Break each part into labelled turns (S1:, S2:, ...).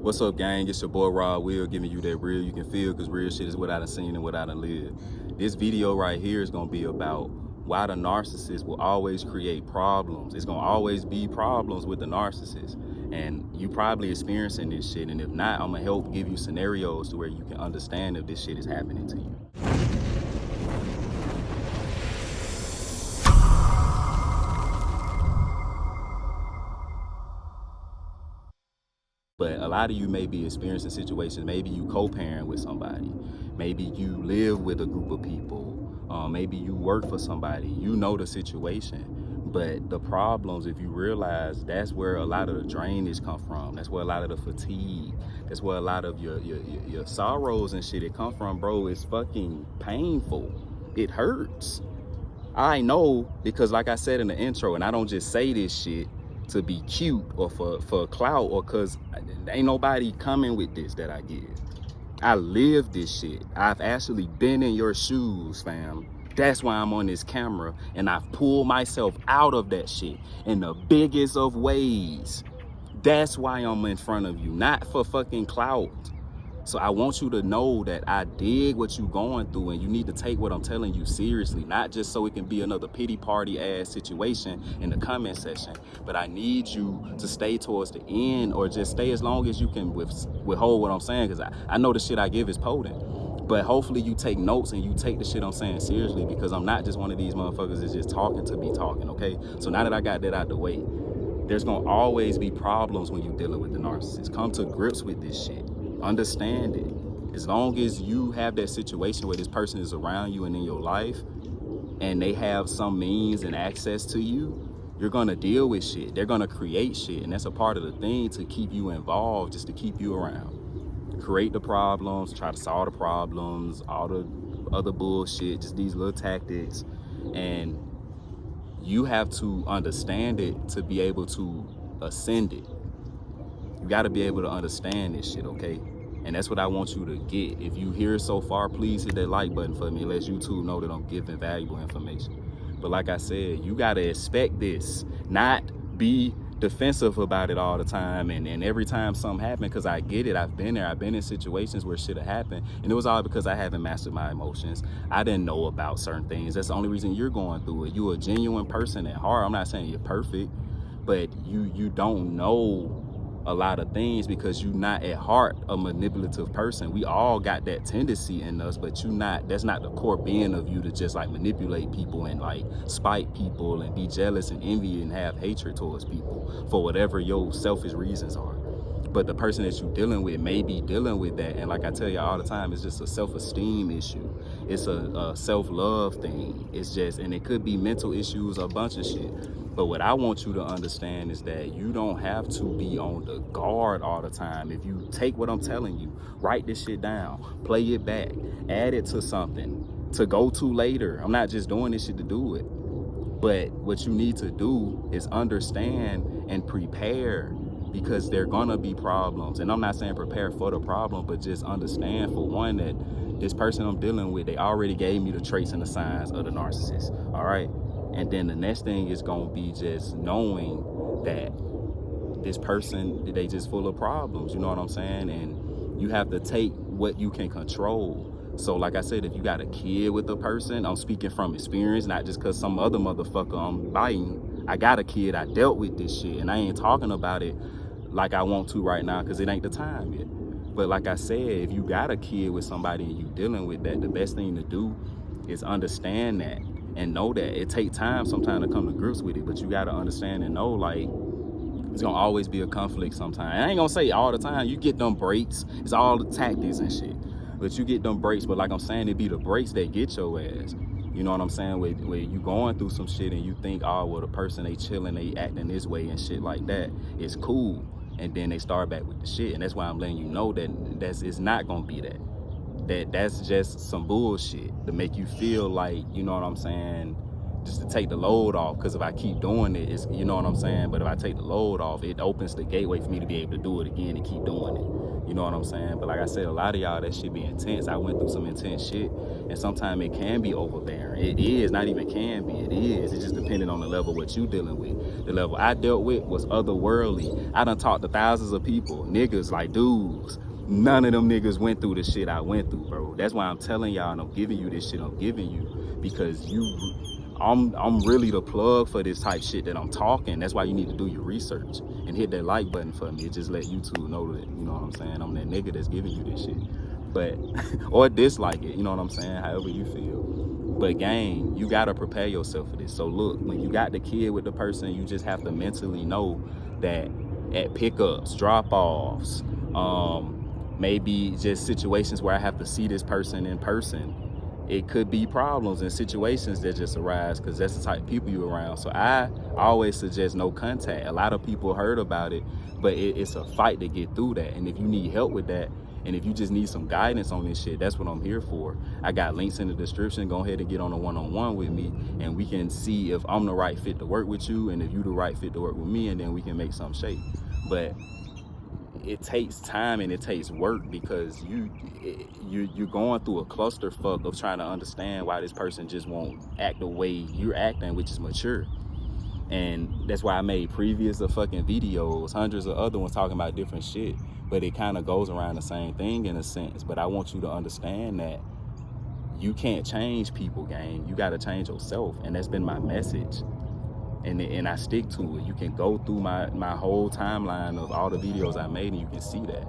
S1: What's up, gang? It's your boy Rod Will, giving you that real you can feel, because real shit is what I done seen and what I done lived. This video right here is gonna be about why the narcissist will always create problems. It's gonna always be problems with the narcissist, and you probably experiencing this shit. And if not, I'm gonna help give you scenarios to where you can understand if this shit is happening to you. But a lot of you may be experiencing situations. Maybe you co-parent with somebody. Maybe you live with a group of people. Maybe you work for somebody. You know the situation. But the problems, if you realize, that's where a lot of the drainage come from. That's where a lot of the fatigue. That's where a lot of your sorrows and shit it come from, bro. It's fucking painful. It hurts. I know, because like I said in the intro, and I don't just say this shit to be cute or for clout, or cause ain't nobody coming with this that I give. I live this shit. I've actually been in your shoes, fam. That's why I'm on this camera, and I've pulled myself out of that shit in the biggest of ways. That's why I'm in front of you, not for fucking clout. So I want you to know that I dig what you going through, and you need to take what I'm telling you seriously, not just so it can be another pity party ass situation in the comment section, but I need you to stay towards the end, or just stay as long as you can withhold what I'm saying, because I know the shit I give is potent. But hopefully you take notes and you take the shit I'm saying seriously, because I'm not just one of these motherfuckers that's just talking to be talking, okay? So now that I got that out the way, there's gonna always be problems when you're dealing with the narcissist. Come to grips with this shit. Understand it. As long as you have that situation where this person is around you and in your life, and they have some means and access to you, you're gonna deal with shit. They're gonna create shit, and that's a part of the thing, to keep you involved, just to keep you around. Create the problems, try to solve the problems, all the other bullshit, just these little tactics. And you have to understand it to be able to ascend it. You got to be able to understand this shit, okay? And that's what I want you to get. If you hear it so far, please hit that like button for me. It lets YouTube know that I'm giving valuable information. But like I said, you got to expect this, not be defensive about it all the time and every time something happened, because I get it. I've been there. I've been in situations where shit have happened, and it was all because I haven't mastered my emotions. I didn't know about certain things. That's the only reason you're going through it. You're a genuine person at heart. I'm not saying you're perfect, but you don't know a lot of things because you're not at heart a manipulative person. We all got that tendency in us, but that's not the core being of you, to just like manipulate people and like spite people and be jealous and envy and have hatred towards people for whatever your selfish reasons are. But the person that you're dealing with may be dealing with that, and like I tell you all the time, it's just a self-esteem issue. It's a self-love thing. It's just, and it could be mental issues, a bunch of shit. But what I want you to understand is that you don't have to be on the guard all the time. If you take what I'm telling you, write this shit down, play it back, add it to something to go to later. I'm not just doing this shit to do it. But what you need to do is understand and prepare, because there are gonna be problems. And I'm not saying prepare for the problem, but just understand, for one, that this person I'm dealing with, they already gave me the traits and the signs of the narcissist, all right? And then the next thing is gonna be just knowing that this person, they just full of problems, you know what I'm saying? And you have to take what you can control. So like I said, if you got a kid with a person, I'm speaking from experience, not just because some other motherfucker I'm biting. I got a kid, I dealt with this shit, and I ain't talking about it like I want to right now, because it ain't the time yet. But like I said, if you got a kid with somebody and you dealing with that, the best thing to do is understand that and know that it take time sometimes to come to grips with it. But you got to understand and know, like, it's gonna always be a conflict sometimes. I ain't gonna say all the time. You get them breaks. It's all the tactics and shit. But you get them breaks. But like I'm saying, it be the breaks that get your ass. You know what I'm saying? Where you going through some shit and you think, oh, well, the person, they chilling, they acting this way and shit like that. It's cool. And then they start back with the shit. And that's why I'm letting you know that it's not gonna be that. That's just some bullshit to make you feel like, you know what I'm saying, just to take the load off. Because if I keep doing it, it's, you know what I'm saying, but if I take the load off, it opens the gateway for me to be able to do it again and keep doing it. You know what I'm saying? But like I said, a lot of y'all, that shit be intense. I went through some intense shit, and sometimes it can be overbearing. It is, not even can be, it is. It's just depending on the level what you dealing with. The level I dealt with was otherworldly. I done talked to thousands of people, niggas, like dudes. None of them niggas went through the shit I went through, bro. That's why I'm telling y'all, and I'm giving you this shit I'm giving you, because I'm really the plug for this type shit that I'm talking. That's why you need to do your research and hit that like button for me. It just let YouTube know that, you know what I'm saying, I'm that nigga that's giving you this shit. But, or dislike it, you know what I'm saying, however you feel. But gang, you gotta prepare yourself for this. So look, when you got the kid with the person, you just have to mentally know that at pickups, drop-offs, maybe just situations where I have to see this person in person, it could be problems and situations that just arise, because that's the type of people you around. So I always suggest no contact. A lot of people heard about it, but it's a fight to get through that. And if you need help with that, and if you just need some guidance on this shit, that's what I'm here for. I got links in the description. Go ahead and get on a one-on-one with me, and we can see if I'm the right fit to work with you, and if you the right fit to work with me, and then we can make something shape. But it takes time and it takes work, because you're going through a clusterfuck of trying to understand why this person just won't act the way you're acting, which is mature. And that's why I made previous fucking videos, hundreds of other ones talking about different shit, but it kind of goes around the same thing in a sense. But I want you to understand that you can't change people, gang. You got to change yourself, and that's been my message. And I stick to it. You can go through my whole timeline of all the videos I made, and you can see that.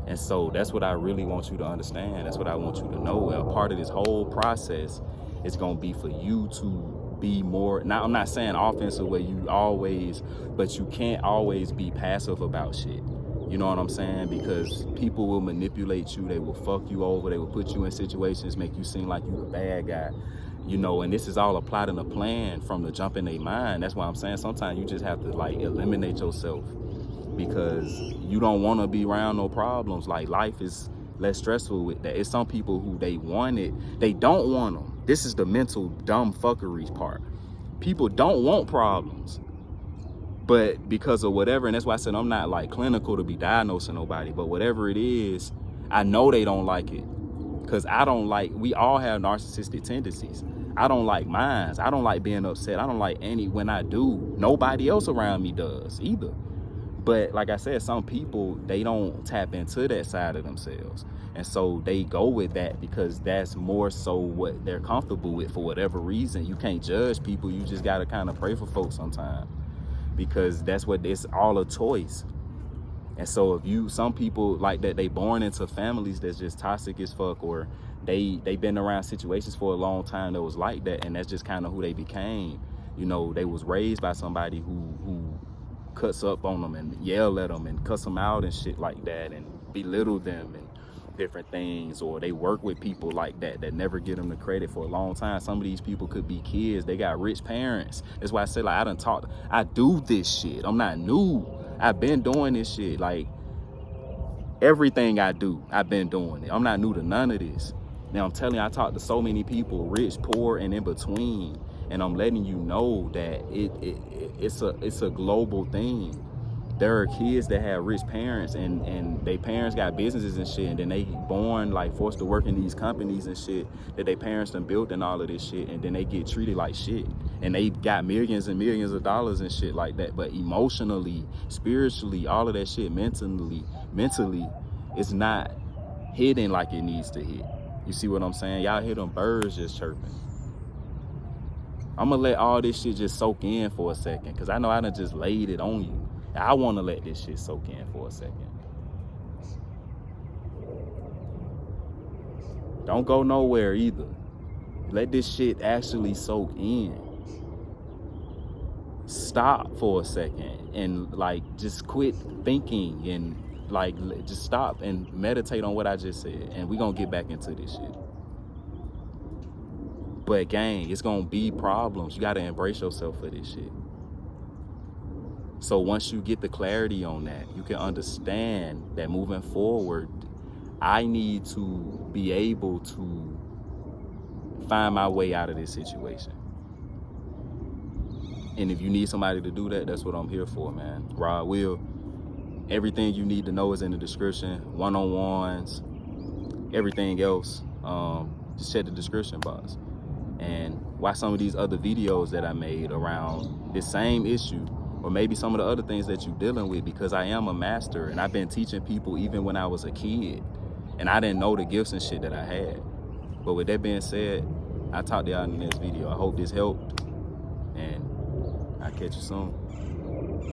S1: And so that's what I really want you to understand. That's what I want you to know. A part of this whole process is going to be for you to be more, now I'm not saying offensive where you always, but you can't always be passive about shit. You know what I'm saying? Because people will manipulate you. They will fuck you over. They will put you in situations, make you seem like you're the bad guy. You know, and this is all a plot and a plan from the jump in their mind. That's why I'm saying sometimes you just have to like eliminate yourself, because you don't want to be around no problems. Like, life is less stressful with that. It's some people who they want it, they don't want them. This is the mental dumb fuckery part. People don't want problems, but because of whatever, and that's why I said I'm not like clinical to be diagnosing nobody, but whatever it is, I know they don't like it. Because I don't like, we all have narcissistic tendencies. I don't like mine. I don't like being upset. I don't like when I do, nobody else around me does either. But like I said, some people, they don't tap into that side of themselves. And so they go with that because that's more so what they're comfortable with for whatever reason. You can't judge people. You just got to kind of pray for folks sometimes, because that's what, it's all a choice. And so if some people like that, they born into families that's just toxic as fuck, or they been around situations for a long time that was like that, and that's just kind of who they became. You know, they was raised by somebody who cuts up on them and yell at them and cuss them out and shit like that and belittle them and different things, or they work with people like that never get them the credit for a long time. Some of these people could be kids. They got rich parents. That's why I say, like, I do this shit. I'm not new. I've been doing this shit. Like, everything I do, I've been doing it. I'm not new to none of this. Now, I'm telling you, I talk to so many people, rich, poor, and in between, and I'm letting you know that it's a global thing. There are kids that have rich parents, and their parents got businesses and shit, and then they born like forced to work in these companies and shit that their parents done built and all of this shit, and then they get treated like shit, and they got millions and millions of dollars and shit like that. But emotionally, spiritually, all of that shit, mentally, it's not hitting like it needs to hit. You see what I'm saying? Y'all hear them birds just chirping. I'm gonna let all this shit just soak in for a second, because I know I done just laid it on you. I want to let this shit soak in for a second. Don't go nowhere either. Let this shit actually soak in. Stop for a second and like just quit thinking and like just stop and meditate on what I just said, and we're gonna get back into this shit. But gang, it's gonna be problems. You gotta embrace yourself for this shit. So once you get the clarity on that, you can understand that moving forward, I need to be able to find my way out of this situation. And if you need somebody to do that, that's what I'm here for, man. Rod Will, Everything you need to know is in the description. One-on-ones, everything else. Just check the description box and watch some of these other videos that I made around this same issue, or maybe some of the other things that you're dealing with, because I am a master and I've been teaching people even when I was a kid and I didn't know the gifts and shit that I had. But with that being said, I'll talk to y'all in the next video. I hope this helped, and I'll catch you soon.